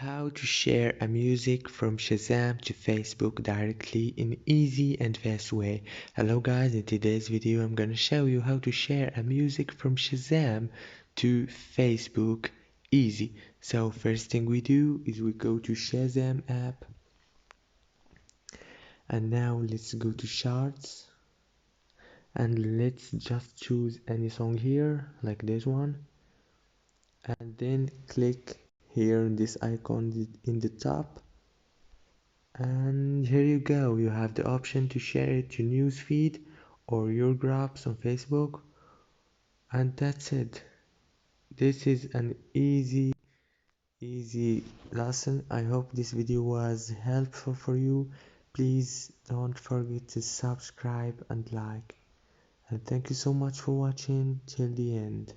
How to share a music from Shazam to Facebook directly in easy and fast way. Hello guys, in today's video I'm gonna show you how to share a music from Shazam to Facebook easy. So first thing we do is we go to Shazam app, and now let's go to charts, and let's just choose any song here like this one, and then click here on this icon in the top. And here you go, you have the option to share it to newsfeed or your groups on Facebook, and that's it. This is an easy lesson. I hope this video was helpful for you. Please don't forget to subscribe and like, and thank you so much for watching till the end.